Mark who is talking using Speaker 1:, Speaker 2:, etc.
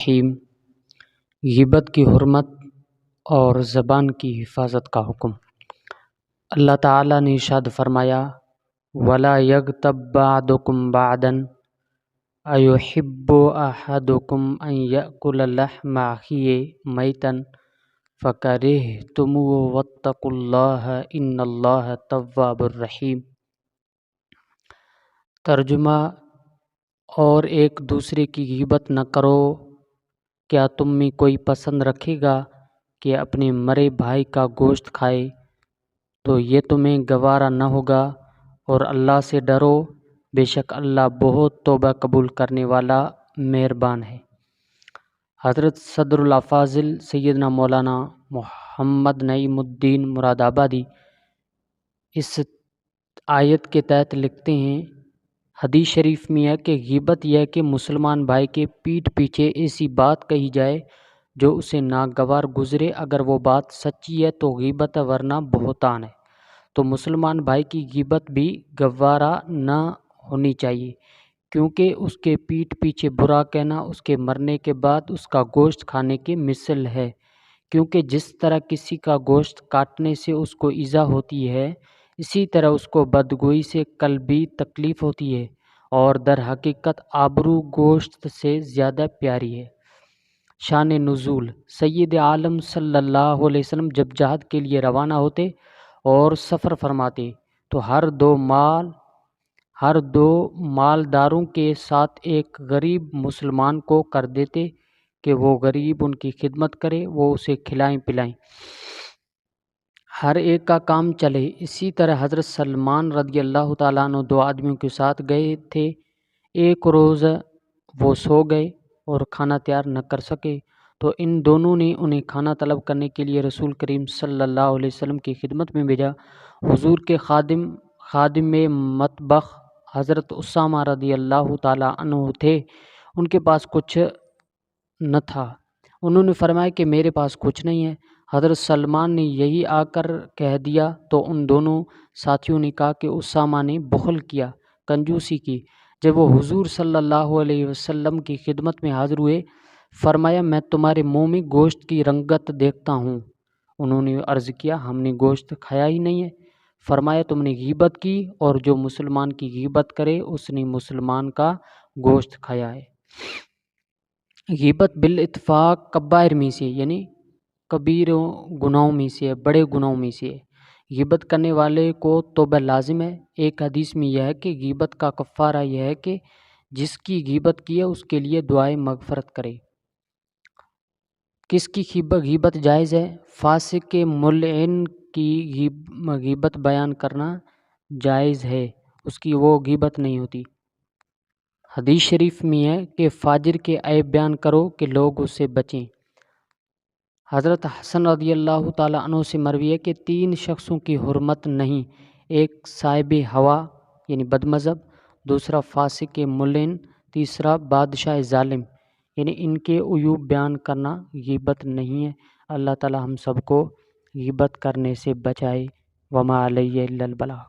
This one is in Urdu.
Speaker 1: رحیم۔ غیبت کی حرمت اور زبان کی حفاظت کا حکم۔ اللہ تعالیٰ نے ارشاد فرمایا وَلَا يَغْتَبْ بَعْضُكُمْ بَعْضًا أَيُحِبُّ أَحَدُكُمْ أَنْ يَأْكُلَ لَحْمَ أَخِيهِ مَيْتًا فَكَرِهْتُمُوهُ وَاتَّقُوا اللَّهَ إِنَّ اللَّهَ تَوَّابٌ رَحِيمٌ۔ ترجمہ: اور ایک دوسرے کی غیبت نہ کرو۔ کیا تم میں کوئی پسند رکھے گا کہ اپنے مرے بھائی کا گوشت کھائے؟ تو یہ تمہیں گوارا نہ ہوگا، اور اللہ سے ڈرو، بے شک اللہ بہت توبہ قبول کرنے والا مہربان ہے۔ حضرت صدر الافاضل سیدنا مولانا محمد نعیم الدین مراد آبادی اس آیت کے تحت لکھتے ہیں، حدیث شریف میں ہے کہ غیبت یہ ہے کہ مسلمان بھائی کے پیٹھ پیچھے ایسی بات کہی جائے جو اسے ناگوار گزرے۔ اگر وہ بات سچی ہے تو غیبت ہے، ورنہ بہتان ہے۔ تو مسلمان بھائی کی غیبت بھی گوارا نہ ہونی چاہیے، کیونکہ اس کے پیٹھ پیچھے برا کہنا اس کے مرنے کے بعد اس کا گوشت کھانے کے مثل ہے، کیونکہ جس طرح کسی کا گوشت کاٹنے سے اس کو ایذا ہوتی ہے، اسی طرح اس کو بدگوئی سے قلبی تکلیف ہوتی ہے، اور در حقیقت آبرو گوشت سے زیادہ پیاری ہے۔ شان نزول: سید عالم صلی اللہ علیہ وسلم جب جہاد کے لیے روانہ ہوتے اور سفر فرماتے تو ہر دو مالداروں کے ساتھ ایک غریب مسلمان کو کر دیتے کہ وہ غریب ان کی خدمت کرے، وہ اسے کھلائیں پلائیں، ہر ایک کا کام چلے۔ اسی طرح حضرت سلمان رضی اللہ تعالیٰ عنہ دو آدمیوں کے ساتھ گئے تھے۔ ایک روز وہ سو گئے اور کھانا تیار نہ کر سکے، تو ان دونوں نے انہیں کھانا طلب کرنے کے لیے رسول کریم صلی اللہ علیہ وسلم کی خدمت میں بھیجا۔ حضور کے خادم مطبخ حضرت اسامہ رضی اللہ تعالیٰ عنہ تھے، ان کے پاس کچھ نہ تھا۔ انہوں نے فرمایا کہ میرے پاس کچھ نہیں ہے۔ حضرت سلمان نے یہی آ کر کہہ دیا تو ان دونوں ساتھیوں نے کہا کہ اسامہ نے بخل کیا، کنجوسی کی۔ جب وہ حضور صلی اللہ علیہ وسلم کی خدمت میں حاضر ہوئے، فرمایا میں تمہارے منہ میں گوشت کی رنگت دیکھتا ہوں۔ انہوں نے عرض کیا ہم نے گوشت کھایا ہی نہیں ہے۔ فرمایا تم نے غیبت کی، اور جو مسلمان کی غیبت کرے اس نے مسلمان کا گوشت کھایا ہے۔ غیبت بالاتفاق کبائر میں سے، یعنی کبیر گناہوں میں سے ہے، بڑے گناہوں میں سے ہے۔ غیبت کرنے والے کو توبہ لازم ہے۔ ایک حدیث میں یہ ہے کہ غیبت کا کفارہ یہ ہے کہ جس کی غیبت کی ہے اس کے لیے دعائے مغفرت کرے۔ کس کی غیبت جائز ہے؟ فاسق ملعن کی غیبت بیان کرنا جائز ہے، اس کی وہ غیبت نہیں ہوتی۔ حدیث شریف میں ہے کہ فاجر کے عیب بیان کرو کہ لوگ اس سے بچیں۔ حضرت حسن رضی اللہ تعالیٰ عنہ سے مروی ہے کہ 3 شخصوں کی حرمت نہیں، ایک صاحب ہوا یعنی بد مذہب، دوسرا فاسق ملعن، تیسرا بادشاہ ظالم، یعنی ان کے عیوب بیان کرنا غیبت نہیں ہے۔ اللہ تعالیٰ ہم سب کو غیبت کرنے سے بچائے۔ وما علیہ الا البلاغ۔